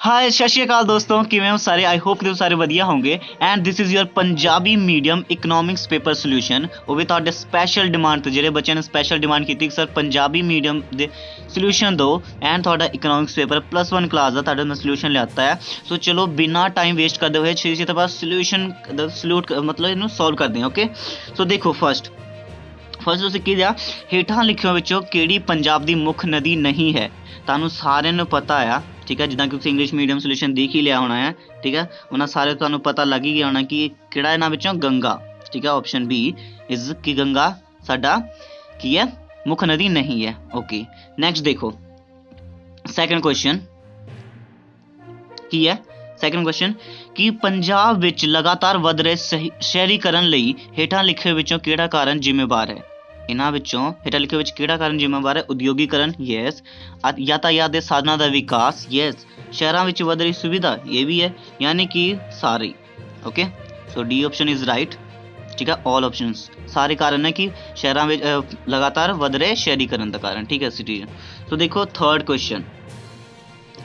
हाय सत श्री अकाल दोस्तों, किवें हो सारे। आई होप कि तुम सारे वधिया होंगे। And this is your Punjabi medium economics paper solution. ਉਹ ਵੀ ਤੁਹਾਡੇ ਸਪੈਸ਼ਲ ਡਿਮਾਂਡ ਤੇ ਜਿਹੜੇ ਬੱਚਿਆਂ ਨੇ ਸਪੈਸ਼ਲ ਡਿਮਾਂਡ ਕੀਤੀ ਕਿ ਸਰ ਪੰਜਾਬੀ ਮੀਡੀਅਮ ਦੇ ਸੋਲੂਸ਼ਨ ਦਿਓ ਐਂਡ ਤੁਹਾਡਾ ਇਕਨੋਮਿਕਸ ਪੇਪਰ +1 ਕਲਾਸ ਦਾ ਤੁਹਾਡਾ ਮੈਂ ਸੋਲੂਸ਼ਨ ਲਿਆਤਾ ਹੈ। ਸੋ ਚਲੋ ਬਿਨਾ ਟਾਈਮ ਵੇਸਟ ਕਰਦੇ ਹੋਏ ਛੇਤੀ ਛੇਤੀ ਆਪਾਂ ਸੋਲੂਸ਼ਨ ਮਤਲਬ ਇਹਨੂੰ ਸੋਲਵ ਕਰਦੇ ਹਾਂ। ਓਕੇ, ਸੋ ਦੇਖੋ ਫਸਟ ਤੁਸੀਂ ਕੀ ਦਿਆ ਹੇਠਾਂ ਲਿਖਿਆਂ ਵਿੱਚੋਂ ਕਿਹੜੀ ਪੰਜਾਬ ਦੀ ਮੁੱਖ ਨਦੀ ਨਹੀਂ ਹੈ। ਤੁਹਾਨੂੰ ਸਾਰਿਆਂ ਨੂੰ ਪਤਾ ਆ, ਠੀਕ ਹੈ, ਜਿੱਦਾਂ ਕਿ ਤੁਸੀਂ ਇੰਗਲਿਸ਼ ਮੀਡੀਅਮ ਸੋਲੂਸ਼ਨ ਦੇਖ ਹੀ ਲਿਆ ਹੋਣਾ ਹੈ, ਠੀਕ ਹੈ। ਉਹਨਾਂ ਸਾਰੇ ਤੁਹਾਨੂੰ ਪਤਾ ਲੱਗ ਹੀ ਗਿਆ ਹੋਣਾ ਕਿ ਕਿਹੜਾ ਇਹਨਾਂ ਵਿੱਚੋਂ ਗੰਗਾ, ਠੀਕ ਹੈ। ਆਪਸ਼ਨ ਬੀ ਇਜ਼ ਕਿ ਗੰਗਾ ਸਾਡਾ ਕੀ ਹੈ, ਮੁੱਖ ਨਦੀ ਨਹੀਂ ਹੈ। ਓਕੇ, ਨੈਕਸਟ ਦੇਖੋ ਸੈਕੰਡ ਕੁਐਸਚਨ ਕੀ ਹੈ। ਸੈਕੰਡ ਕੁਐਸਚਨ ਕਿ ਪੰਜਾਬ ਵਿੱਚ ਲਗਾਤਾਰ ਵੱਧ ਰਹੇ ਸ਼ਹਿਰੀਕਰਨ ਲਈ ਹੇਠਾਂ ਲਿਖੇ ਵਿੱਚੋਂ ਕਿਹੜਾ ਕਾਰਨ ਜ਼ਿੰਮੇਵਾਰ ਹੈ। ਇਹਨਾਂ ਵਿੱਚੋਂ ਹੇਠਾਂ ਲਿਖੇ ਵਿੱਚ ਕਿਹੜਾ ਕਾਰਨ ਜ਼ਿੰਮੇਵਾਰ ਹੈ। ਉਦਯੋਗੀਕਰਨ, ਯੈਸ। यातायात ਦੇ ਸਾਧਨਾਂ ਦਾ ਵਿਕਾਸ, ਯੈਸ। ਸ਼ਹਿਰਾਂ ਵਿੱਚ ਵੱਧ ਰਹੀ ਸੁਵਿਧਾ, ਇਹ ਵੀ ਹੈ, ਯਾਨੀ ਕਿ ਸਾਰੇ। Okay, so D option is right, ਠੀਕ ਹੈ। ਆਲ ਆਪਸ਼ਨਸ ਸਾਰੇ ਕਾਰਨ ਹੈ ਕਿ ਸ਼ਹਿਰਾਂ ਵਿੱਚ ਲਗਾਤਾਰ ਵੱਧ ਰਹੇ ਸ਼ਹਿਰੀਕਰਨ ਦਾ ਕਾਰਨ, ਠੀਕ ਹੈ, ਸਿਟੀ। ਸੋ ਦੇਖੋ ਥਰਡ ਕੁਐਸਚਨ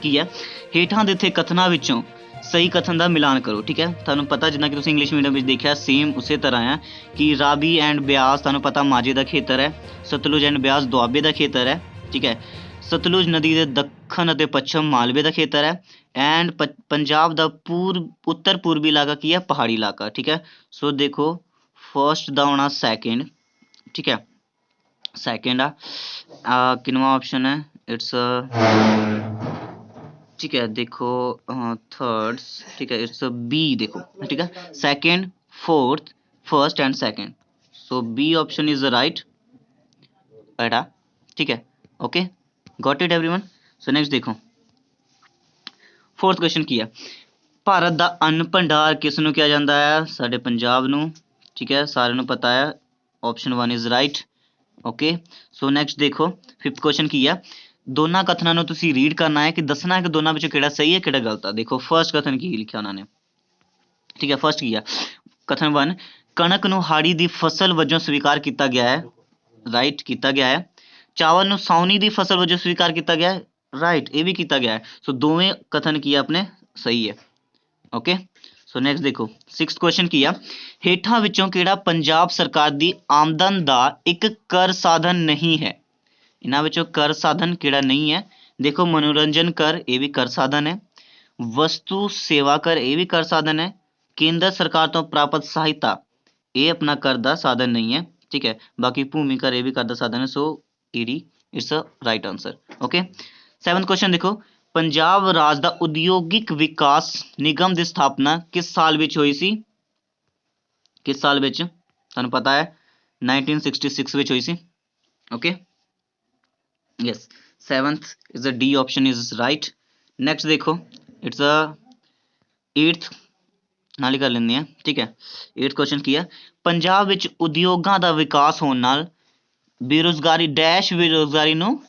ਕੀ ਹੈ। ਹੇਠਾਂ ਦਿੱਤੇ ਕਥਨਾਂ ਵਿੱਚੋਂ ਸਹੀ ਕਥਨ ਦਾ ਮਿਲਾਨ ਕਰੋ, ਠੀਕ ਹੈ। ਤੁਹਾਨੂੰ ਪਤਾ ਜਿੱਦਾਂ ਕਿ ਤੁਸੀਂ ਇੰਗਲਿਸ਼ ਮੀਡੀਅਮ ਵਿੱਚ ਦੇਖਿਆ ਸੇਮ ਉਸੇ ਤਰ੍ਹਾਂ ਹੈ ਕਿ ਰਾਵੀ ਐਂਡ ਬਿਆਸ ਤੁਹਾਨੂੰ ਪਤਾ ਮਾਝੇ ਦਾ ਖੇਤਰ ਹੈ, ਸਤਲੁਜ ਐਂਡ ਬਿਆਸ ਦੁਆਬੇ ਦਾ ਖੇਤਰ ਹੈ, ਠੀਕ ਹੈ। ਸਤਲੁਜ ਨਦੀ ਦੇ ਦੱਖਣ ਅਤੇ ਪੱਛਮ ਮਾਲਵੇ ਦਾ ਖੇਤਰ ਹੈ ਐਂਡ ਪੰਜਾਬ ਦਾ ਉੱਤਰ ਪੂਰਬੀ ਇਲਾਕਾ ਕੀ ਹੈ, ਪਹਾੜੀ ਇਲਾਕਾ, ਠੀਕ ਹੈ। ਸੋ ਦੇਖੋ ਫਸਟ ਦਾ ਹੋਣਾ ਸੈਕਿੰਡ, ਠੀਕ ਹੈ। ਸੈਕਿੰਡ ਆ ਕਿੰਨਵਾਂ ਆਪਸ਼ਨ ਹੈ, ਇਟਸ ठीक है। देखो थर्ड, ठीक है, इट्स बी। देखो ठीक है, second fourth first and second. So B option is right बेटा, ठीक है। Okay, got it everyone. So next देखो फोर्थ क्वेश्चन की है। भारत ਦਾ ਅੰਨ ਭੰਡਾਰ ਕਿਸ ਨੂੰ ਕਿਹਾ ਜਾਂਦਾ ਹੈ, ਸਾਡੇ ਪੰਜਾਬ ਨੂੰ, ਠੀਕ ਹੈ, ਸਾਰਿਆਂ ਨੂੰ ਪਤਾ ਹੈ। Option 1 is right. Okay, so next ਦੇਖੋ ਫਿਫਥ ਕੁਐਸਚਨ ਕੀ ਹੈ। ਦੋਨਾਂ ਕਥਨਾਂ ਨੂੰ ਤੁਸੀਂ ਰੀਡ ਕਰਨਾ ਹੈ ਕਿ ਦੱਸਣਾ ਹੈ ਕਿ ਦੋਨਾਂ ਵਿੱਚੋਂ ਕਿਹੜਾ ਸਹੀ ਹੈ ਕਿਹੜਾ ਗਲਤ ਹੈ। ਦੇਖੋ ਫਸਟ ਕਥਨ ਕੀ ਲਿਖਿਆ ਉਹਨਾਂ ਨੇ, ਠੀਕ ਹੈ। ਫਸਟ ਕੀ ਹੈ, ਕਥਨ 1 ਕਣਕ ਨੂੰ ਹਾੜੀ ਦੀ ਫਸਲ ਵਜੋਂ ਸਵੀਕਾਰ ਕੀਤਾ ਗਿਆ ਹੈ, ਰਾਈਟ ਕੀਤਾ ਗਿਆ ਹੈ। ਚਾਵਲ ਨੂੰ ਸਾਉਣੀ ਦੀ ਫਸਲ ਵਜੋਂ ਸਵੀਕਾਰ ਕੀਤਾ ਗਿਆ ਹੈ, ਰਾਈਟ ਇਹ ਵੀ ਕੀਤਾ ਗਿਆ ਹੈ। ਸੋ ਦੋਵੇਂ ਕਥਨ ਕੀ ਆਪਣੇ ਸਹੀ ਹੈ। ਓਕੇ, ਸੋ ਨੈਕਸਟ ਦੇਖੋ ਸਿਕਸਥ ਕੁਐਸਚਨ ਕੀ ਆ। ਹੇਠਾਂ ਵਿੱਚੋਂ ਕਿਹੜਾ ਪੰਜਾਬ ਸਰਕਾਰ ਦੀ ਆਮਦਨ ਦਾ ਇੱਕ ਕਰ ਸਾਧਨ ਨਹੀਂ ਹੈ। ਇਹਨਾਂ ਵਿੱਚੋਂ ਕਰ ਸਾਧਨ ਕਿਹੜਾ ਨਹੀਂ ਹੈ। ਦੇਖੋ ਮਨੋਰੰਜਨ ਕਰ ਇਹ ਵੀ ਕਰ ਸਾਧਨ ਹੈ, ਵਸਤੂ ਸੇਵਾ ਕਰ ਇਹ ਵੀ ਕਰ ਸਾਧਨ ਹੈ, ਕੇਂਦਰ ਸਰਕਾਰ ਤੋਂ ਪ੍ਰਾਪਤ ਸਹਾਇਤਾ ਇਹ ਆਪਣਾ ਕਰ ਦਾ ਸਾਧਨ ਨਹੀਂ ਹੈ, ਠੀਕ ਹੈ। ਬਾਕੀ ਭੂਮੀ ਕਰ ਇਹ ਵੀ ਕਰ ਦਾ ਸਾਧਨ ਹੈ। So E D it's a right answer. Okay, seventh question ਦੇਖੋ ਪੰਜਾਬ ਰਾਜ ਦਾ ਉਦਯੋਗਿਕ ਵਿਕਾਸ ਨਿਗਮ ਦੀ ਸਥਾਪਨਾ ਕਿਸ ਸਾਲ ਵਿੱਚ ਹੋਈ ਸੀ। ਕਿਸ ਸਾਲ ਵਿੱਚ, ਤੁਹਾਨੂੰ ਪਤਾ ਹੈ 1966 ਵਿੱਚ ਹੋਈ ਸੀ। Okay, yes, seventh is the D option is right. next देखो it's a eighth ਨਾਲ ਹੀ ਕਰ ਲੈਂਦੇ ਆ, ਠੀਕ ਹੈ। 8th ਕੁਐਸਚਨ ਕੀ ਹੈ। ਪੰਜਾਬ ਵਿੱਚ ਉਦਯੋਗਾਂ ਦਾ ਵਿਕਾਸ ਹੋਣ ਨਾਲ ਬੇਰੁਜ਼ਗਾਰੀ ਡੈਸ਼ ਬੇਰੁਜ਼ਗਾਰੀ ਨੂੰ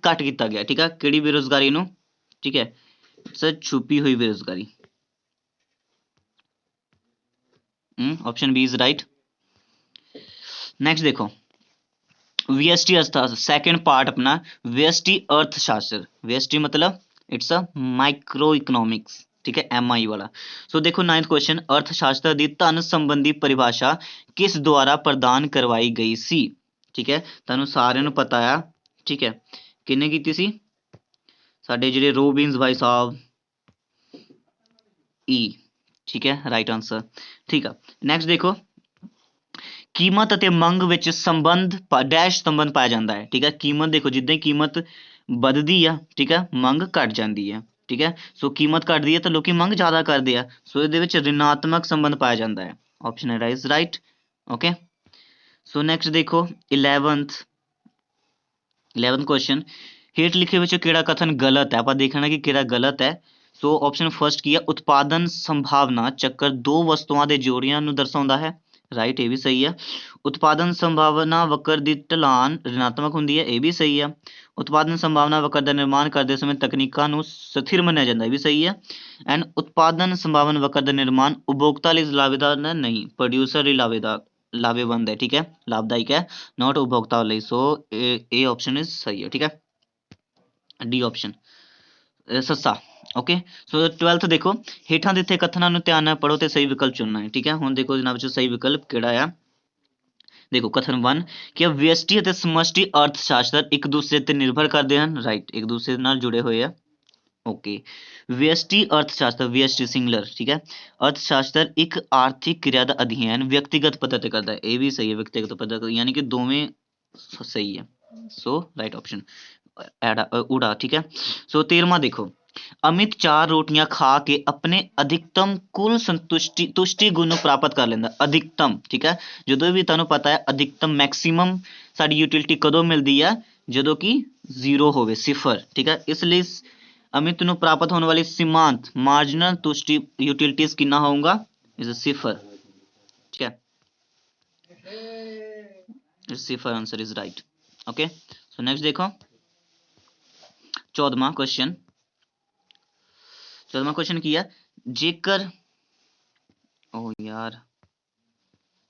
ਘੱਟ ਕੀਤਾ ਗਿਆ, ਠੀਕ ਹੈ। ਕਿਹੜੀ ਬੇਰੁਜ਼ਗਾਰੀ ਨੂੰ, ਠੀਕ ਹੈ, ਇਟਸ ਛੁਪੀ ਹੋਈ ਬੇਰੁਜ਼ਗਾਰੀ। Option B is right. Next ਦੇਖੋ VST अर्थशास्त्र सेकंड पार्ट अपना VST अर्थशास्त्र। VST मतलब इट्स अ माइक्रो इकोनॉमिक्स, ठीक है, MI वाला। सो देखो 9th क्वेश्चन अर्थशास्त्र ਦੀ ਧਨ ਸੰਬੰਧੀ ਪਰਿਭਾਸ਼ਾ ਕਿਸ ਦੁਆਰਾ ਪ੍ਰਦਾਨ ਕਰਵਾਈ ਗਈ ਸੀ, ਠੀਕ ਹੈ। ਤੁਹਾਨੂੰ ਸਾਰਿਆਂ ਨੂੰ ਪਤਾ ਆ, ਠੀਕ ਹੈ, ਕਿਹਨੇ ਕੀਤੀ ਸੀ, ਸਾਡੇ ਜਿਹੜੇ ਰੋਬਿਨਸ ਭਾਈ ਸਾਹਿਬ, E, ਠੀਕ ਹੈ, ਰਾਈਟ ਆਨਸਰ, ਠੀਕ ਆ। ਨੈਕਸਟ ਦੇਖੋ ਕੀਮਤ ਅਤੇ ਮੰਗ ਵਿੱਚ ਸੰਬੰਧ ਡੈਸ਼ ਸੰਬੰਧ ਪਾਇਆ ਜਾਂਦਾ ਹੈ, ਠੀਕ ਹੈ। ਕੀਮਤ ਦੇਖੋ ਜਿੱਦਾਂ ਹੀ ਕੀਮਤ ਵੱਧਦੀ ਆ, ਠੀਕ ਹੈ, ਮੰਗ ਘਟ ਜਾਂਦੀ ਹੈ, ਠੀਕ ਹੈ। ਸੋ ਕੀਮਤ ਘਟਦੀ ਹੈ ਤਾਂ ਲੋਕੀ ਮੰਗ ਜ਼ਿਆਦਾ ਕਰਦੇ ਆ, ਸੋ ਇਹਦੇ ਵਿੱਚ ਰਿਣਾਤਮਕ ਸੰਬੰਧ ਪਾਇਆ ਜਾਂਦਾ ਹੈ। ਆਪਸ਼ਨ ਹੈ is right. Okay, so next ਦੇਖੋ 11th ਕੁਐਸਚਨ ਹੇਠ ਲਿਖੇ ਵਿੱਚ ਕਿਹੜਾ ਕਥਨ ਗਲਤ ਹੈ। ਆਪਾਂ ਦੇਖਣਾ ਕਿ ਕਿਹੜਾ ਗਲਤ ਹੈ। ਸੋ ਆਪਸ਼ਨ ਫਸਟ ਕੀ ਹੈ, ਉਤਪਾਦਨ ਸੰਭਾਵਨਾ ਚੱਕਰ ਦੋ ਵਸਤੂਆਂ ਦੇ ਜੋੜਿਆਂ ਨੂੰ ਦਰਸਾਉਂਦਾ ਹੈ, ਰਾਈਟ ਇਹ ਵੀ ਸਹੀ ਹੈ। ਉਤਪਾਦਨ ਸੰਭਾਵਨਾ ਵਕਰ ਦੀ ਢਲਾਨ ਰਿਣਾਤਮਕ ਹੁੰਦੀ ਹੈ, ਇਹ ਵੀ ਸਹੀ ਹੈ। ਉਤਪਾਦਨ ਸੰਭਾਵਨਾ ਵਕਰ ਦਾ ਨਿਰਮਾਣ ਕਰਦੇ ਸਮੇਂ ਤਕਨੀਕਾਂ ਨੂੰ ਸਥਿਰ ਮੰਨਿਆ ਜਾਂਦਾ, ਇਹ ਵੀ ਸਹੀ ਹੈ। ਐਂਡ ਉਤਪਾਦਨ ਸੰਭਾਵਨਾ ਵਕਰ ਦਾ ਨਿਰਮਾਣ ਉਪਭੋਗਤਾ ਲਈ ਲਾਭੇਦਾਰ ਨਹੀਂ, ਪ੍ਰੋਡਿਊਸਰ ਲਈ ਲਾਭੇਵੰਦ ਹੈ, ਠੀਕ ਹੈ, ਲਾਭਦਾਇਕ ਹੈ, ਨੋਟ ਉਪਭੋਗਤਾ ਲਈ। ਸੋ ਇਹ ਆਪਸ਼ਨ ਇਜ਼ ਸਹੀ ਹੈ, ਠੀਕ ਹੈ, ਡੀ ਆਪਸ਼ਨ। ਸੱਸਾ। ਓਕੇ ਸੋ 12th ਦੇਖੋ, ਹੇਠਾਂ ਦਿੱਤੇ ਕਥਨਾਂ ਨੂੰ ਧਿਆਨ ਨਾਲ ਪੜ੍ਹੋ ਤੇ ਸਹੀ ਵਿਕਲਪ ਚੁਣਨਾ ਹੈ। ਠੀਕ ਹੈ, ਹੁਣ ਦੇਖੋ ਇਹਨਾਂ ਵਿੱਚੋਂ ਸਹੀ ਵਿਕਲਪ ਕਿਹੜਾ ਆ। ਦੇਖੋ ਕਥਨ 1 ਕਿ ਵਿਅਸ਼ਟੀ ਅਤੇ ਸਮਸ਼ਟੀ ਅਰਥ ਸ਼ਾਸਤਰ ਇੱਕ ਦੂਸਰੇ ਤੇ ਨਿਰਭਰ ਕਰਦੇ ਹਨ। ਰਾਈਟ, ਇੱਕ ਦੂਸਰੇ ਨਾਲ ਜੁੜੇ ਹੋਏ ਆ। ਓਕੇ, ਵਿਅਸ਼ਟੀ ਅਰਥ ਸ਼ਾਸਤਰ, ਵਿਅਸ਼ਟੀ ਸਿੰਗਲਰ। ਠੀਕ ਹੈ, ਅਰਥ ਸ਼ਾਸਤਰ ਇੱਕ ਆਰਥਿਕ ਕਿਰਿਆ ਦਾ ਅਧਿਐਨ ਵਿਅਕਤੀਗਤ ਪੱਧਰ ਤੇ ਕਰਦਾ ਹੈ। ਇਹ ਵੀ ਸਹੀ ਹੈ, ਵਿਅਕਤੀਗਤ ਪੱਧਰ ਤੇ, ਯਾਨੀ ਕਿ ਦੋਵੇਂ ਸਹੀ ਹੈ। ਸੋ ਰਾਈਟ ਆਪਸ਼ਨ ਊੜਾ। ਠੀਕ ਹੈ, ਸੋ 13ਵਾਂ ਦੇਖੋ, ਅਮਿਤ 4 ਰੋਟੀਆਂ ਖਾ ਕੇ ਆਪਣੇ ਅਧਿਕਤਮ ਕੁੱਲ ਤੁਸ਼ਟੀ ਗੁਣ ਨੂੰ ਪ੍ਰਾਪਤ ਕਰ ਲੈਂਦਾ। ਅਧਿਕਤਮ, ਠੀਕ ਹੈ, ਜਦੋਂ ਵੀ ਤੁਹਾਨੂੰ ਪਤਾ ਹੈ ਅਧਿਕਤਮ ਮੈਕਸਿਮਮ ਸਾਡੀ ਯੂਟਿਲਿਟੀ ਕਦੋਂ ਮਿਲਦੀ ਆ, ਜਦੋਂ ਕਿ 0 ਹੋਵੇ, ਸਿਫਰ। ਠੀਕ ਹੈ, ਇਸ ਲਈ ਅਮਿਤ ਨੂੰ ਪ੍ਰਾਪਤ ਹੋਣ ਵਾਲੀ ਸੀਮਾਂਤ ਮਾਰਜਨਲ ਤੁਸ਼ਟੀ ਯੂਟਿਲਿਟੀਜ਼ ਕਿੰਨਾ ਹੋਊਗਾ, ਇਜ਼ ਸਿਫਰ। ਠੀਕ ਹੈ, ਸਿਫਰ answer is right. Okay so next देखो 14वां क्वेश्चन। 14वां क्वेश्चन की है, जेकर ओ यार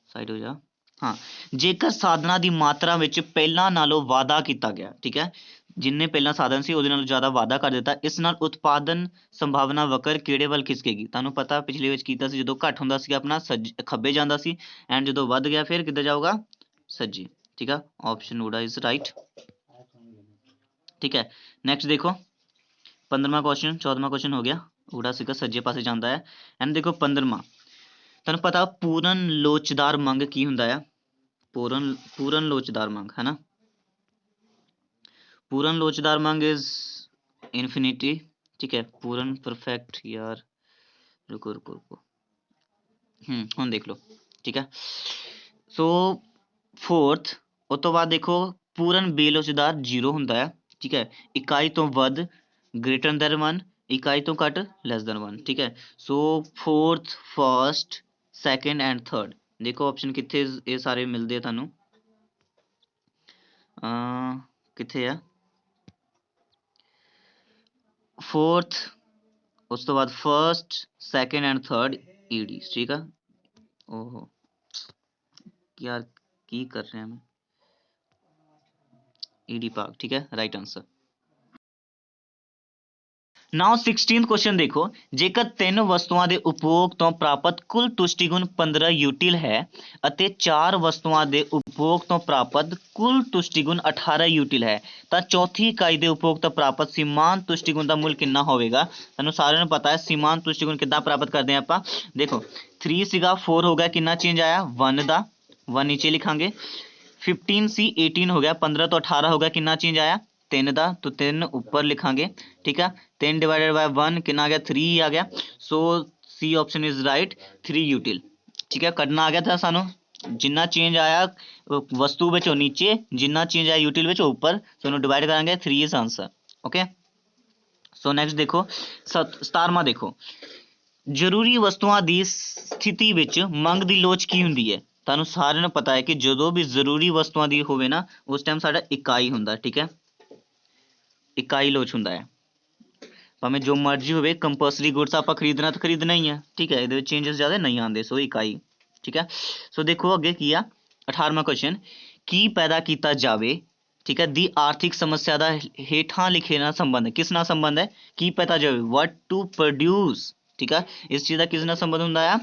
साइड हो जा। हाँ, जेकर ਸਾਧਨਾਂ ਦੀ ਮਾਤਰਾ ਵਿੱਚ ਪਹਿਲਾਂ ਨਾਲੋਂ ਵਾਧਾ ਕੀਤਾ ਗਿਆ। ਠੀਕ ਹੈ, ਜਿੰਨੇ ਪਹਿਲਾਂ ਸਾਧਨ ਸੀ ਉਹਦੇ ਨਾਲੋਂ ਜ਼ਿਆਦਾ ਵਾਧਾ ਕਰ ਦਿੱਤਾ, ਇਸ ਨਾਲ ਉਤਪਾਦਨ ਸੰਭਾਵਨਾ ਵਕਰ ਕਿਹੜੇ ਵੱਲ ਖਿਸਕੇਗੀ। ਤੁਹਾਨੂੰ ਪਤਾ ਪਿਛਲੇ ਵਿੱਚ ਕੀਤਾ ਸੀ, ਜਦੋਂ ਘੱਟ ਹੁੰਦਾ ਸੀ ਆਪਣਾ ਖੱਬੇ ਜਾਂਦਾ ਸੀ, ਐਂਡ ਜਦੋਂ ਵੱਧ ਗਿਆ ਫਿਰ ਕਿੱਧਰ ਜਾਊਗਾ, ਸੱਜੇ। ਠੀਕ ਹੈ, ਆਪਸ਼ਨ ਊੜਾ ਇਜ਼ ਰਾਈਟ। ਠੀਕ ਹੈ, ਨੈਕਸਟ ਦੇਖੋ 15ਵਾਂ क्वेश्चन। 14ਵਾਂ क्वेश्चन ਹੋ ਗਿਆ, ਊੜਾ ਸੀਗਾ ਸੱਜੇ ਪਾਸੇ ਜਾਂਦਾ ਹੈ। ਐਂਡ ਦੇਖੋ 15ਵਾਂ, ਤੁਹਾਨੂੰ ਪਤਾ ਪੂਰਨ ਲੋਚਦਾਰ ਮੰਗ ਕੀ ਹੁੰਦਾ ਆ, ਪੂਰਨ ਲੋਚਦਾਰ ਮੰਗ ਹੈ ਨਾ। ਪੂਰਨ ਲੋਚਦਾਰ ਮੰਗ ਇਜ਼ ਇਨਫਿਨਿਟੀ। ਠੀਕ ਹੈ, ਪੂਰਨ ਪਰਫੈਕਟ, ਯਾਰ ਰੁਕੋ ਰੁਕੋ ਰੁਕੋ, ਹੁਣ ਦੇਖ ਲਓ। ਠੀਕ ਹੈ, ਸੋ 4th ਉਸ ਤੋਂ ਬਾਅਦ ਦੇਖੋ ਪੂਰਨ ਬੇਲੋਚਦਾਰ 0 ਹੁੰਦਾ ਹੈ। ਠੀਕ ਹੈ, ਇਕਾਈ ਤੋਂ ਵੱਧ ਗ੍ਰੇਟਰ ਦੈਨ 1, ਇਕਾਈ ਤੋਂ ਘੱਟ ਲੈਸ ਦੈਨ 1। ਠੀਕ ਹੈ, ਸੋ 4th, 1st, 2nd and 3rd ਦੇਖੋ ਆਪਸ਼ਨ ਕਿੱਥੇ ਇਹ ਸਾਰੇ ਮਿਲਦੇ ਆ ਤੁਹਾਨੂੰ, ਕਿੱਥੇ ਆ 4th, ਉਸ ਤੋਂ ਬਾਅਦ 1st, 2nd and 3rd ED. ਠੀਕ ਆ, ਓਹੋ ਯਾਰ ਕੀ ਕਰ ਰਿਹਾ ਮੈਂ, ਈਡੀ ਭਾਗ। ਠੀਕ ਹੈ, ਰਾਈਟ ਆਂਸਰ। ਨਾਓ 16th क्वेश्चन देखो, ਜੇਕਰ 3 ਵਸਤੂਆਂ ਦੇ ਉਪਭੋਗ ਤੋਂ ਪ੍ਰਾਪਤ ਕੁੱਲ ਤੁਸ਼ਟੀ ਗੁਣ 15 ਯੂਟਿਲ ਹੈ ਅਤੇ 4 ਵਸਤੂਆਂ ਦੇ ਉਪਭੋਗ ਤੋਂ ਪ੍ਰਾਪਤ ਕੁੱਲ ਤੁਸ਼ਟੀ ਗੁਣ 18 ਯੂਟਿਲ ਹੈ, ਤਾਂ ਚੌਥੀ ਇਕਾਈ ਦੇ ਉਪਭੋਗ ਤੋਂ ਪ੍ਰਾਪਤ ਸੀਮਾਂਤ ਤੁਸ਼ਟੀ ਗੁਣ ਦਾ ਮੁੱਲ ਕਿੰਨਾ ਹੋਵੇਗਾ। ਤੁਹਾਨੂੰ ਸਾਰਿਆਂ ਨੂੰ ਪਤਾ ਹੈ ਸੀਮਾਂਤ ਤੁਸ਼ਟੀ ਗੁਣ ਕਿੱਦਾਂ ਪ੍ਰਾਪਤ ਕਰਦੇ ਹਾਂ ਆਪਾਂ। ਦੇਖੋ 3 ਸੀਗਾ 4 ਹੋ ਗਿਆ, ਕਿੰਨਾ ਚੇਂਜ ਆਇਆ 1 ਦਾ, 1 ਨੀਚੇ ਲਿਖਾਂਗੇ। 15 ਸੀ 18 ਹੋ ਗਿਆ, 15 ਤੋਂ 18 ਹੋ ਗਿਆ, ਕਿੰਨਾ ਚੇਂਜ ਆਇਆ 3 ਦਾ, तो 3 ਉੱਪਰ ਲਿਖਾਂਗੇ। ਠੀਕ ਆ, 3 ਡਿਵਾਈਡਡ ਬਾय 1 ਕਿੰਨਾ ਆ ਗਿਆ 3 ਆ ਗਿਆ। ਸੋ ਸੀ ਆਪਸ਼ਨ ਇਜ਼ ਰਾਈਟ 3 ਯੂਟਿਲ। ਠੀਕ ਹੈ, ਕੱਢਣਾ ਆ ਗਿਆ ਤਾਂ ਸਾਨੂੰ ਜਿੰਨਾ ਚੇਂਜ ਆਇਆ ਵਸਤੂ ਵਿੱਚ ਉਹ ਨੀਚੇ, ਜਿੰਨਾ ਚੇਂਜ ਆਇਆ ਯੂਟਿਲ ਵਿੱਚ ਉਹ ਉੱਪਰ, ਸੋ ਇਹਨੂੰ ਡਿਵਾਈਡ ਕਰਾਂਗੇ 3 is answer. Okay so next ਦੇਖੋ 17ਵਾਂ ਦੇਖੋ, ਜ਼ਰੂਰੀ ਵਸਤੂਆਂ ਦੀ ਸਥਿਤੀ ਵਿੱਚ ਮੰਗ ਦੀ ਲੋਚ ਕੀ ਹੁੰਦੀ ਹੈ। ਤੁਹਾਨੂੰ ਸਾਰਿਆਂ ਨੂੰ ਪਤਾ ਹੈ ਕਿ ਜਦੋਂ ਵੀ ਜ਼ਰੂਰੀ ਵਸਤੂਆਂ ਦੀ ਹੋਵੇ ਨਾ ਉਸ ਟਾਈਮ ਸਾਡਾ ਇਕਾਈ ਹੁੰਦਾ। ਠੀਕ ਹੈ, ਇਕਾਈ ਲੋਚ ਹੁੰਦਾ ਹੈ, ਭਾਵੇਂ ਜੋ ਮਰਜ਼ੀ ਹੋਵੇ, ਕੰਪਲਸਰੀ ਗੁੱਡਸ ਆਪਾਂ ਖਰੀਦਣਾ ਤਾਂ ਖਰੀਦਣਾ ਹੀ ਹੈ। ਠੀਕ ਹੈ, ਇਹਦੇ ਵਿੱਚ ਚੇਂਜਸ ਜ਼ਿਆਦਾ ਨਹੀਂ ਆਉਂਦੇ, ਸੋ ਇਕਾਈ। ਠੀਕ ਹੈ, ਸੋ ਦੇਖੋ ਅੱਗੇ ਕੀ ਆ 18ਵਾਂ क्वेश्चन, ਕੀ ਪੈਦਾ ਕੀਤਾ ਜਾਵੇ। ਠੀਕ ਹੈ, ਦੀ ਆਰਥਿਕ ਸਮੱਸਿਆ ਦਾ ਹੇਠਾਂ ਲਿਖੇ ਨਾਲ ਸੰਬੰਧ, ਕਿਸ ਨਾਲ ਸੰਬੰਧ ਹੈ, ਕੀ ਪੈਦਾ ਜਾਵੇ ਵਟ ਟੂ ਪ੍ਰੋਡਿਊਸ। ਠੀਕ ਹੈ, ਇਸ ਚੀਜ਼ ਦਾ ਕਿਸ ਨਾਲ ਸੰਬੰਧ ਹੁੰਦਾ ਆ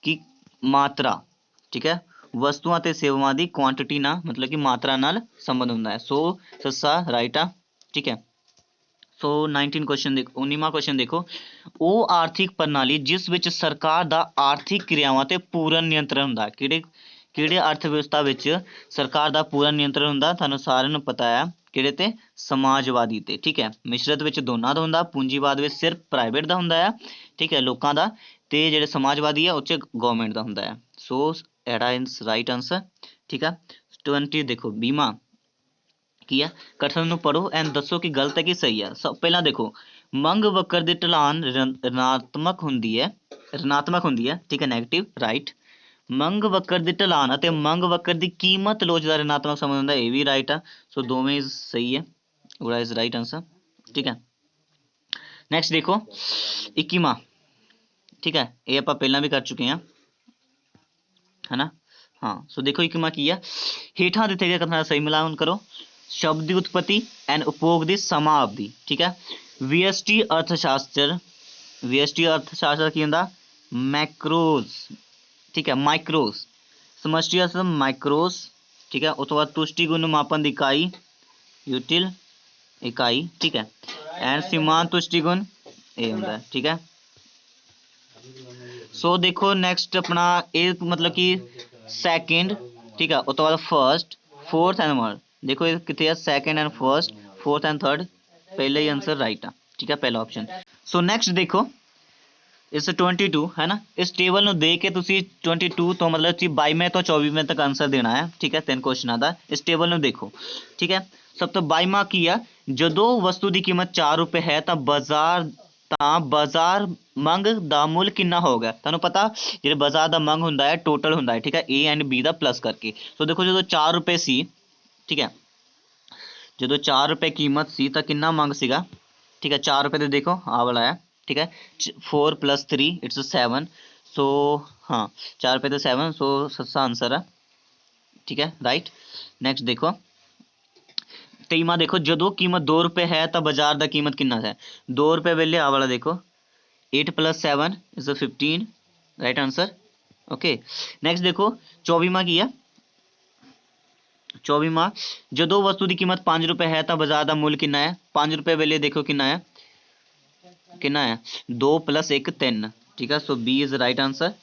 ਕਿ ਮਾਤਰਾ। ਠੀਕ ਹੈ, ਵਸਤੂਆਂ ਤੇ ਸੇਵਾਵਾਂ ਦੀ ਕੁਆਂਟੀਟੀ ਨਾਲ, ਮਤਲਬ ਕਿ ਮਾਤਰਾ ਨਾਲ ਸੰਬੰਧ ਹੁੰਦਾ ਹੈ। ਸੋ ਸੱਸਾ ਰਾਈਟ ਆ। ਠੀਕ ਹੈ, ਸੋ 19 क्वेश्चन देखो, 19वां क्वेश्चन देखो, ਉਹ ਆਰਥਿਕ ਪ੍ਰਣਾਲੀ ਜਿਸ ਵਿੱਚ ਸਰਕਾਰ ਦਾ ਆਰਥਿਕ ਕਿਰਿਆਵਾਂ ਤੇ ਪੂਰਨ ਨਿਯੰਤਰਣ ਹੁੰਦਾ। ਕਿਹੜੇ ਅਰਥ ਵਿਵਸਥਾ ਵਿੱਚ ਸਰਕਾਰ ਦਾ ਪੂਰਾ ਨਿਯੰਤਰਣ ਹੁੰਦਾ, ਤੁਹਾਨੂੰ ਸਾਰਿਆਂ ਨੂੰ ਪਤਾ ਹੈ ਕਿਹੜੇ ਤੇ, ਸਮਾਜਵਾਦੀ ਤੇ। ਠੀਕ ਹੈ, ਮਿਸ਼ਰਤ ਵਿੱਚ ਦੋਨਾਂ ਦਾ ਹੁੰਦਾ, ਪੂੰਜੀਵਾਦ ਵਿੱਚ ਸਿਰਫ ਪ੍ਰਾਈਵੇਟ ਦਾ ਹੁੰਦਾ ਹੈ। ਠੀਕ ਹੈ, ਲੋਕਾਂ ਦਾ, ਤੇ ਜਿਹੜੇ ਸਮਾਜਵਾਦੀ ਆ ਉਹ 'ਚ ਗਵਰਨਮੈਂਟ ਦਾ ਹੁੰਦਾ ਹੈ। ਸੋ ਐਡਾ ਇਜ਼ ਰਾਈਟ ਆਂਸਰ। ਠੀਕ ਆ, 20 ਦੇਖੋ 20ਵਾਂ ਕੀ ਹੈ, ਕਥਨ ਨੂੰ ਪੜ੍ਹੋ ਐਂਡ ਦੱਸੋ ਕਿ ਗਲਤ ਹੈ ਕਿ ਸਹੀ ਹੈ। ਸਭ ਪਹਿਲਾਂ ਦੇਖੋ ਮੰਗ ਵਕਰ ਦੀ ਢਲਾਨ ਰਿਣਾਤਮਕ ਹੁੰਦੀ ਹੈ, ਠੀਕ ਹੈ, ਨੈਗੇਟਿਵ ਰਾਈਟ। ਮੰਗ ਵਕਰ ਦੀ ਢਲਾਨ ਅਤੇ ਮੰਗ ਵਕਰ ਦੀ ਕੀਮਤ ਲੋਚ ਦਾ ਰਿਣਾਤਮਕ ਸੰਬੰਧ ਹੁੰਦਾ, ਇਹ ਵੀ ਰਾਈਟ ਆ। ਸੋ ਦੋਵੇਂ ਸਹੀ ਹੈ, ਉਹਦਾ ਇਜ਼ ਰਾਈਟ ਆਂਸਰ। ਠੀਕ ਹੈ, ਨੈਕਸਟ ਦੇਖੋ 21ਵਾਂ। ਠੀਕ ਹੈ, ਇਹ ਆਪਾਂ ਪਹਿਲਾਂ ਵੀ ਕਰ ਚੁੱਕੇ ਹਾਂ ਹੈ ਨਾ। ਹਾਂ, ਸੋ ਦੇਖੋ 21ਵਾਂ ਕੀ ਆ, ਹੇਠਾਂ ਦਿੱਤੇ ਗਏ ਕਥਨਾਂ ਦਾ ਸਹੀ ਮਿਲਾਨ ਕਰੋ। ਸ਼ਬਦ ਦੀ ਉਤਪਤੀ ਐਂਡ ਉਪਭੋਗ ਦੀ ਸਮਾਂ ਅਵਧੀ। ਠੀਕ ਹੈ, VST अर्थशास्त्र की ਹੁੰਦਾ मैक्रोज, ठीक है, माइक्रोज, समष्टि अर्थशास्त्र माइक्रोज, ठीक है। उस तो बाद तुष्टि गुण मापन की इकाई यूटिल इकाई, ठीक है। एंड सीमांत तुष्टि गुण ये ਹੁੰਦਾ है, ठीक है। सो देखो नेक्स्ट अपना ये मतलब कि सैकेंड, ठीक है। उस तो बाद फर्स्ट फोर्थ एंड थर्ड, देखो ये कितने है second and first fourth and third, पहले ही आंसर राइट है, ठीक है, पहला ऑप्शन। सो नेक्स्ट देखो इस 22 है ना, इस टेबल ਨੂੰ ਦੇਖ ਕੇ ਤੁਸੀਂ 22 ਤੋਂ मतलब कि 22वें ਤੋਂ 24वें तक आंसर देना है, ठीक है। 3 क्वेश्चन ਦਾ इस टेबल ਨੂੰ देखो, ठीक है। सब तो 22वां ਕੀ ਆ, ਜਦੋਂ ਵਸਤੂ ਦੀ ਕੀਮਤ 4 ਰੁਪਏ ਹੈ ਤਾਂ ਬਾਜ਼ਾਰ ਮੰਗ ਦਾ ਮੁੱਲ ਕਿੰਨਾ ਹੋਗਾ। ਤੁਹਾਨੂੰ ਪਤਾ ਜਿਹੜੇ ਬਾਜ਼ਾਰ ਦਾ ਮੰਗ ਹੁੰਦਾ ਹੈ ਟੋਟਲ ਹੁੰਦਾ ਹੈ, ਠੀਕ ਹੈ, A and B the plus ਕਰਕੇ। ਸੋ ਦੇਖੋ ਜਦੋਂ 4 ਰੁਪਏ ਸੀ, ਠੀਕ ਹੈ, ਜਦੋਂ 4 ਰੁਪਏ ਕੀਮਤ ਸੀ ਤਾਂ ਕਿੰਨਾ ਮੰਗ ਸੀਗਾ, ठीक है। 4 रुपये तो देखो आ वाला है, ठीक है। 4 + 3 इट्स 7, सो हाँ 4 रुपये तो 7, सो सस्ता आंसर है, ठीक है, राइट। नेक्स्ट देखो 23वां देखो जो कीमत 2 रुपये है तो बाजार का कीमत कितना है। 2 रुपये वेले आ वाला देखो 8 + 7 is 15, right answer, okay. Next देखो 24वां की है, 24वां जो वस्तु की कीमत 5 रुपये है तो बाजार का मुल कितना है। 5 रुपये वेले देखो कितना है 2 + 1 3, ठीक है। So B is right answer,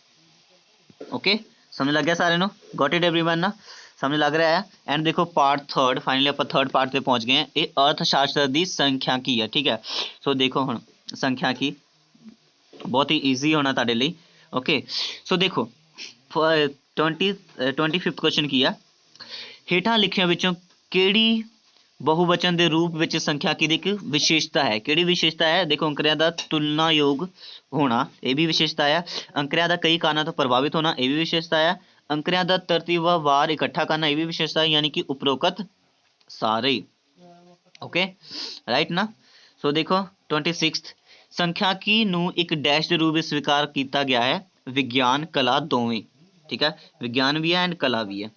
okay. समझ लग गया सारे नो, गॉट इट एवरीवन ना, समझ लग रहा है। एंड देखो पार्ट थर्ड, फाइनली आप थर्ड पार्ट पे पहुंच गए हैं। ये अर्थशास्त्र की संख्या की है, ठीक है। सो देखो हम संख्या की बहुत ही ईजी होना ताड़े लिए, ओके। सो देखो 25th क्वेश्चन की है, ਹੇਠਾਂ ਲਿਖਿਆਂ ਵਿੱਚੋਂ ਕਿਹੜੀ ਬਹੁਵਚਨ ਦੇ ਰੂਪ ਵਿੱਚ ਸੰਖਿਆ ਦੀ ਇੱਕ ਵਿਸ਼ੇਸ਼ਤਾ ਹੈ। ਕਿਹੜੀ ਵਿਸ਼ੇਸ਼ਤਾ ਹੈ, ਦੇਖੋ ਅੰਕੜਿਆਂ ਦਾ ਤੁਲਨਾਯੋਗ ਹੋਣਾ, ਇਹ ਵੀ ਵਿਸ਼ੇਸ਼ਤਾ ਹੈ। ਅੰਕੜਿਆਂ ਦਾ ਕਈ ਕਾਰਨਾਂ ਤੋਂ ਪ੍ਰਭਾਵਿਤ ਹੋਣਾ, ਇਹ ਵੀ ਵਿਸ਼ੇਸ਼ਤਾ ਹੈ। ਅੰਕੜਿਆਂ ਦਾ ਤਰਤੀਬਵਾਰ ਇਕੱਠਾ ਕਰਨਾ, ਇਹ ਵੀ ਵਿਸ਼ੇਸ਼ਤਾ ਹੈ, ਯਾਨੀ ਕਿ ਉਪਰੋਕਤ ਸਾਰੇ, ਓਕੇ, ਰਾਈਟ ਨਾ। ਸੋ ਦੇਖੋ 26th ਸੰਖਿਆਕੀ ਨੂੰ ਇੱਕ ਡੈਸ਼ ਦੇ ਰੂਪ ਵਿੱਚ ਸਵੀਕਾਰ ਕੀਤਾ ਗਿਆ ਹੈ, ਵਿਗਿਆਨ ਕਲਾ ਦੋਵੇਂ, ठीक है, विज्ञान भी है एंड कला भी है,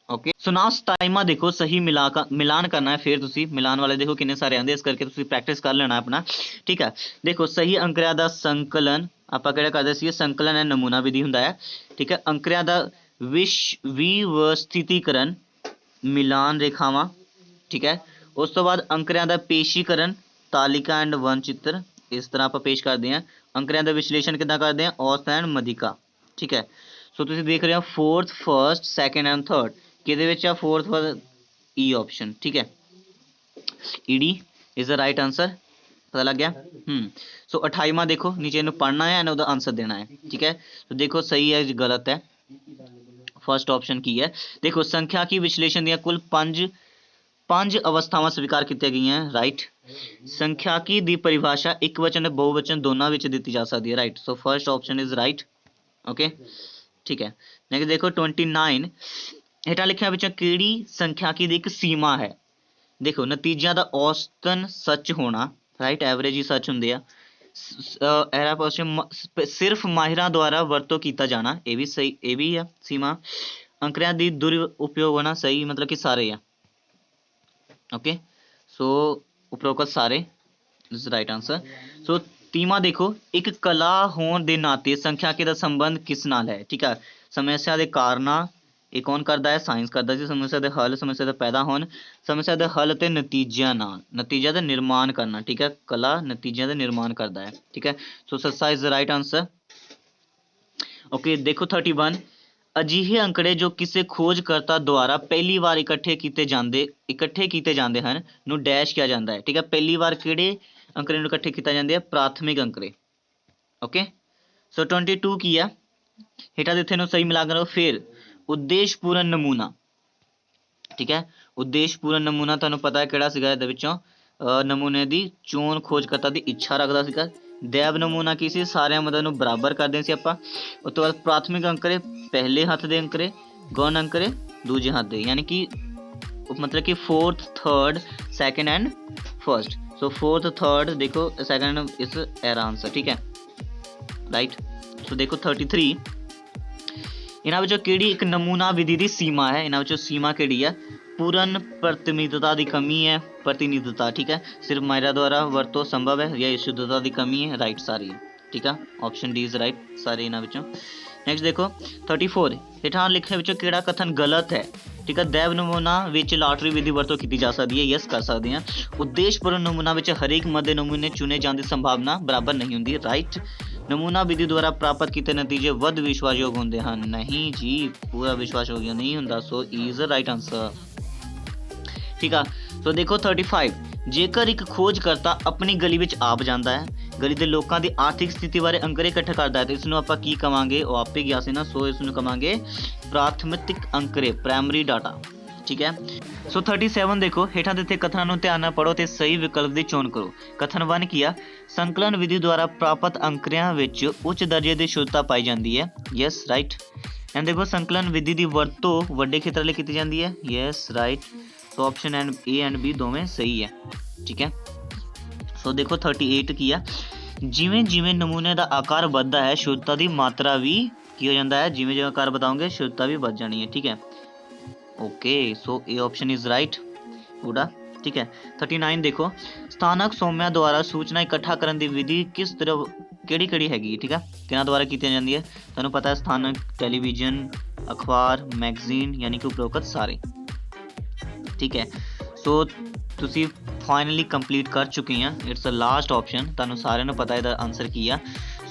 ओके। सो नाउ 27वां देखो सही मिलान करना है, फिर तुसी मिलान वाले देखो किन्ने सारे आंदे, इस करके तुसी प्रैक्टिस कर लेना अपना, ठीक है। देखो सही अंकड़ियां दा संकलन आपां किहड़ा करदे सी, संकलन एंड नमूना विधि हुंदा है, ठीक है। अंकड़ियां दा विवस्थितीकरण मिलान रेखावां, ठीक है। उस तो बाद अंकड़ियां दा पेशीकरण तालिका एंड वनचित्र, इस तरह आप पेश करते हैं। अंकड़ियां दा विश्लेषण किद्दां करदे हैं, औसत एंड मध्यिका, ठीक है। सो तुसीं देख रहे हो fourth first second and third, किहदे विच आ फोर्थ ई ऑप्शन, ठीक है, E D is the right answer, पता लग गया। सो 28वां देखो नीचे इन्हू पढ़ना है एंड उसका आंसर देना है, ठीक है। तो देखो सही है गलत है, फर्स्ट ऑप्शन की है। देखो संख्या की विश्लेषण दियां कुल पंज अवस्थावां स्वीकार की गई हैं, राइट। संख्याकी दी परिभाषा एक वचन बहुवचन दोनों विच दी जा सकती है, right. So first option is right, okay, ठीक है। नेक्स्ट देखो 29 हेठां लिखियां विचों किहड़ी संख्याकी दी एक सीमा है। देखो नतीजियां दा औसतन सच होना, राइट, एवरेज ही सच हुंदे आ। एरा क्वेश्चन सिर्फ माहिरां द्वारा वरतों कीता जाना, ये भी सही, ये भी है सीमा। अंकड़ियां दी दुरुपयोग होना सही, मतलब कि सारे है, ओके। सो उपरोक्त सारे इज राइट आंसर। सो 30वां देखो एक कला होने के नाते संख्याकी का संबंध किस नाल है, ठीक है। समस्या के कारणा ये कौन करता है, साइंस करता है। समस्या के हल, समस्या के पैदा होने, समस्या के हल ते नतीजियां नाल, नतीजा का निर्माण करना, ठीक है। कला नतीजियां का निर्माण करता है, ठीक है। सो सस्सा is the right answer, okay. देखो 31 अजिहे अंकड़े जो किसी खोजकर्ता द्वारा पहली बार इकट्ठे किए जाते हैं नूं डैश किया जाता है, ठीक है। पहली बार किहड़े अंकड़े नूं इकट्ठे किए जाते हैं, प्राथमिक अंकड़े, ओके। सो 22 की है, हेठा दिते नूं सही मिला करो। फिर उद्देशपूर्ण नमूना, ठीक है। उद्देशपूर्ण नमूना तुहानूं पता है किहड़ा सीगा, इहदे विचों नमूने की चोण खोजकर्ता की इच्छा रखता सीगा। दैव नमूना की सी, सारे मदद नूं बराबर करदे सी आपां। उस तो बाद प्राथमिक अंकड़े पहले हथ दे अंकड़े, गौण अंकड़े दूजे हथ दे, यानी कि मतलब कि fourth third second and first. So fourth third देखो सैकेंड इज एरा आंसर, ठीक है, राइट। सो देखो 33 इन्हां विचों किहड़ी एक नमूना विधि की सीमा है, इन्हां विचों सीमा किहड़ी है, पूर्ण प्रतिनिधिता की कमी है, प्रतिनिधिता, ठीक है, सिर्फ महिला द्वारा वरतो संभव है, या शुद्धता की कमी है, राइट सारी है, ठीक है, ऑप्शन डी इज राइट सारे इन्हां विचों। नैक्सट देखो 34 हेठां लिखे विचों किहड़ा कथन गलत है, ठीक है। दैव नमूना विच लाटरी विधि वरतों की जा सकती है, यस कर सकते हैं। उद्देश्यपूर्ण नमूना विच हरेक मध्य नमूने चुने जाने की संभावना बराबर नहीं होंगी, राइट। नमूना विधि द्वारा प्राप्त किए नतीजे वध विश्वासयोग होंगे हैं, नहीं जी, पूरा विश्वासयोग नहीं होंगे, सो इज राइट आंसर, ठीक है। तो देखो 35 जेकर एक खोजकर्ता अपनी गली विच आप जाता है, गली के लोगों की आर्थिक स्थिति बारे अंकड़े इकट्ठे करता है, तो इसनों आपां की कहांगे, वो आपे गया सी ना, सो इसनों कहांगे प्राथमिक अंकड़े, प्राइमरी डाटा, ठीक है। सो 37 देखो हेठां दिते कथनां नूं ध्यान नाल पढ़ो ते सही विकल्प की चोण करो। कथन 1 किया संकलन विधि द्वारा प्राप्त अंकड़ियां विच उच्च दर्जे की शुद्धता पाई जाती है, यस राइट। एंड देखो संकलन विधि की वरतों वड्डे खेतर लई कीती जाती है, यस राइट। तो ऑप्शन ए एंड बी दोवें सही है, ठीक है। सो देखो 38 किया जिवें जिवें नमूने का आकार बढ़ता है शुद्धता की मात्रा भी की हो जाता है, जिवें जिवें आकार बताओगे शुद्धता भी बढ़ जानी है, ठीक है, okay. So A option is right पूरा, ठीक है। 39 देखो स्थानक सोमिया द्वारा सूचना इकट्ठा करने की विधि किस तरह किहड़ी हैगी, ठीक है, किहनां द्वारा की जाती है, तुहानूं पता है स्थानक टेलीविजन अखबार मैगजीन यानी कि उपरोक्त सारे, ठीक है। सो तुसी फाइनली कंप्लीट कर चुके हैं, इट्स अ लास्ट ऑप्शन, तुहानूं सारिआं नूं पता है आंसर की है।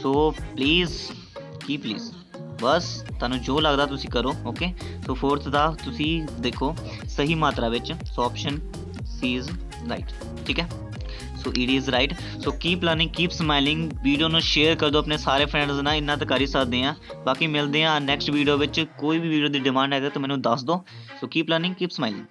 सो प्लीज़ बस तुहानूं जो लगदा तुसी करो, ओके। सो फोर्थ दा तुसी देखो सही मात्रा विच, so option C is right, ठीक है। So it is right. So keep learning keep smiling, video नूं शेयर कर दो अपने सारे फ्रेंड्स नाल, इन्ना तो कर ही सकते हैं। बाकी मिलते हैं नैक्सट वीडियो विच, कोई भी वीडियो की डिमांड है तो मैनूं दस दो। सो कीप लर्निंग कीप स्माइलिंग।